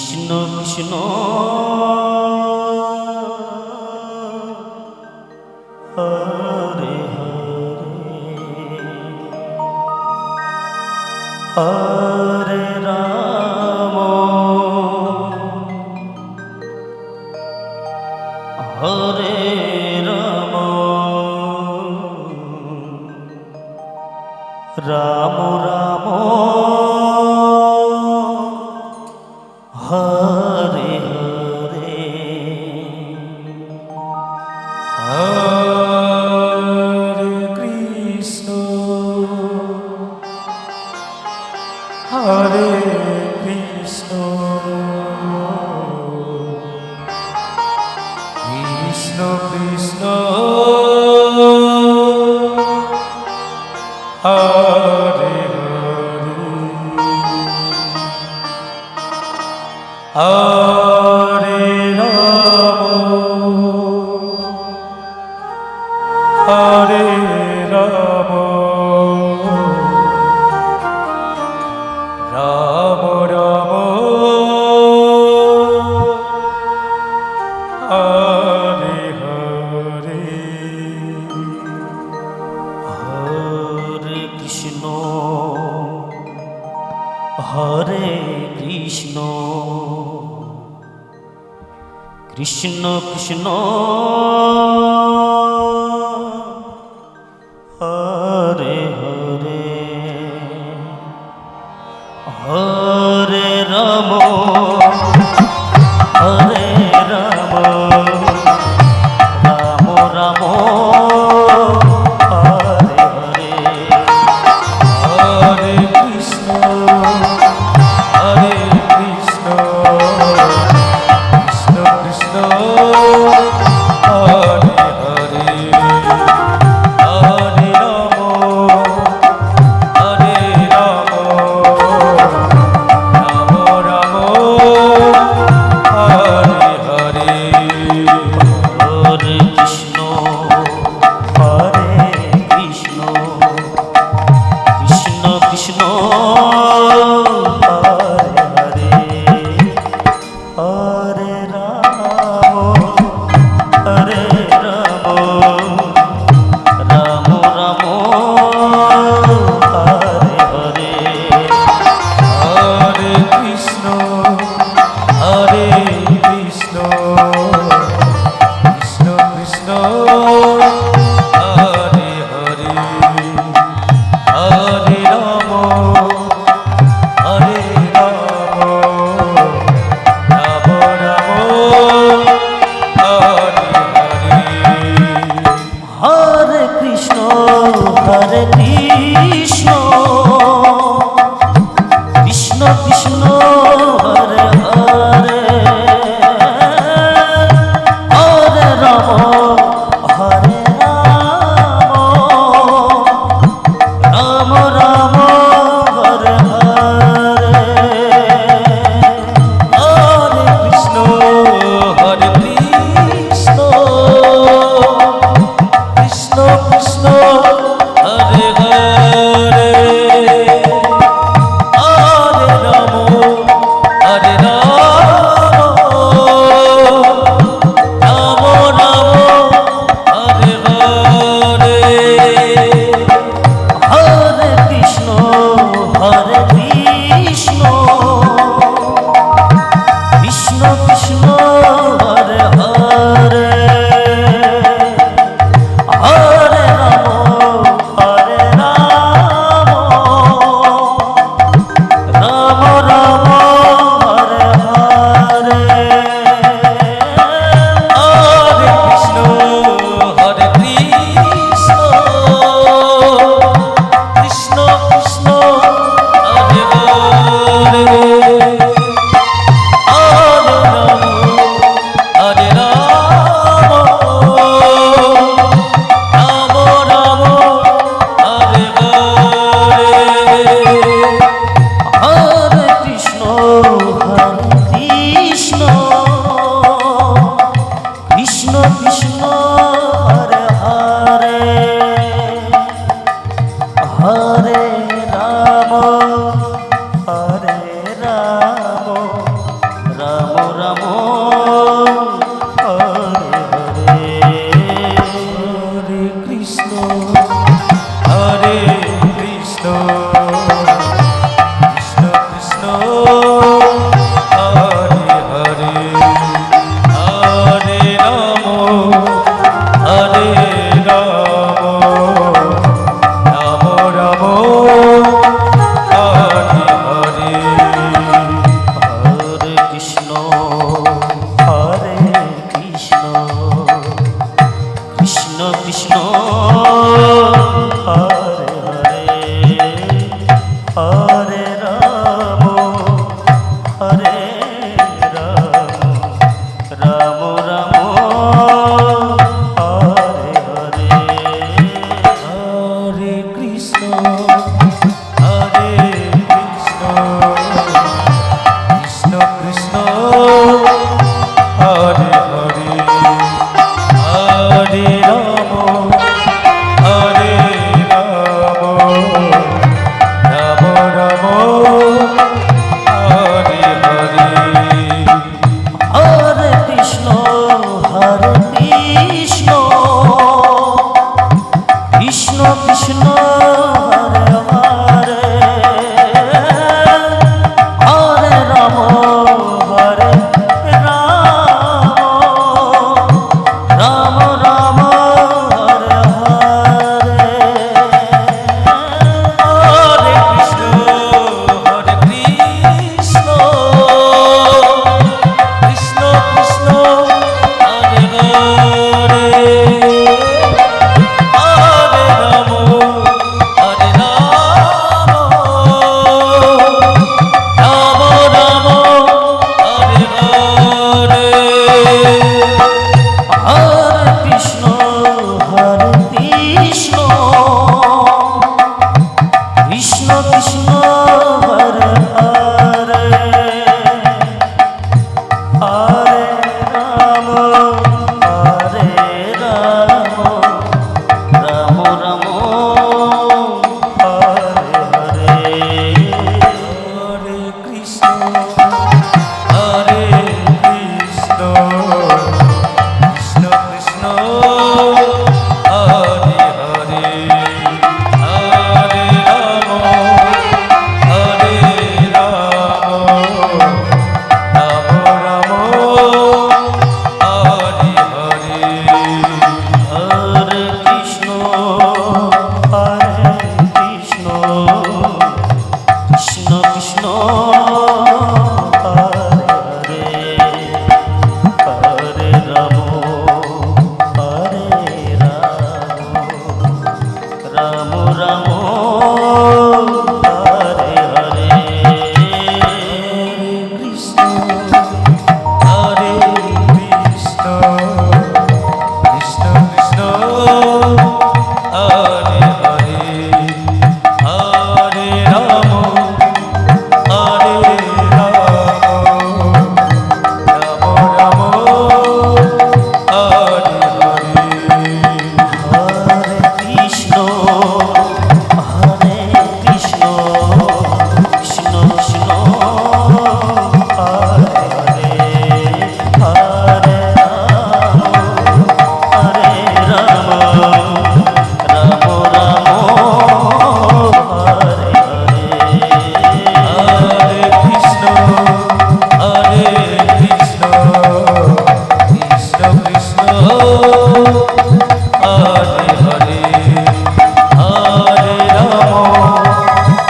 Krishna Krishna Hare Hare Hare Ram Hare Ram Ram Ram Hare Hare Hare Krishna Hare Krishna Krishna Krishna Hare Hare Hare Ram Ram Ram Hare Hare Hare Krishna Hare Krishna Krishna Krishna Hare Hare Hare Ram Hare Ram Ram Ram Hare Hare Hare Krishna Hare Krishna Krishna Krishna Hare Hare Hare Ram Hare Ram Ram Ram Hare Hare Hare Krishna Hare Krishna Krishna Krishna Hare Hare Hare Ram Hare Ram Ram Ram Hare Hare Hare Krishna Hare Krishna Krishna Krishna Hare Hare Hare Ram Hare Ram Ram Ram Hare Hare Hare Krishna Hare Krishna Krishna Krishna Hare Hare Hare Ram Hare Ram Ram Ram Hare Hare Hare Krishna Hare Krishna Krishna Krishna Hare Hare Hare Ram Hare Ram Ram Ram Hare Hare Hare Krishna Hare Krishna Krishna Krishna Hare Hare Hare Ram Hare Ram Ram Ram Hare Hare Hare Krishna Hare Krishna Krishna Krishna Hare Hare Hare Ram Ram Ram Hare Hare Hare Krishna Krishna Krishna Hare Hare Hare Ram Hare Krishna Krishna Krishna Hare Hare Hare Ram Hare Ram Ram Ram Hare Hare Hare Krishna Hare Krishna Krishna Krishna Hare Hare Hare Ram Hare Ram Ram Ram Hare Hare Hare Krishna Krishna Krishna Hare Hare Hare Ram Hare Ram Ram Ram Hare Hare Hare Krishna Hare Krishna Krishna Krishna Hare Hare Hare Ram Hare Ram Ram Ram Hare Hare Hare Krishna Krishna Krishna Hare Hare Hare Ram Ram Ram Hare Hare Hare Krishna Hare Krishna Krishna Krishna Hare Hare Hare Ram Hare Ram Ram Ram Hare Hare Hare Krishna Krishna Krishna Hare Hare Hare Ram Hare Ram Ram Hare Hare Krishna Hare Krishna Krishna Krishna Hare Hare Hare Ram Hare Ram Ram Ram Hare Hare Hare Krishna Krishna Krishna Hare Hare Hare Ram Ram Ram Hare Hare Hare Krishna Hare Krishna Krishna Krishna Hare Hare Hare Ram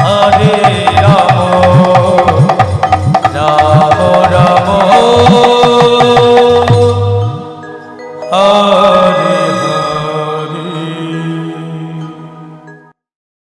Hare Ram Ram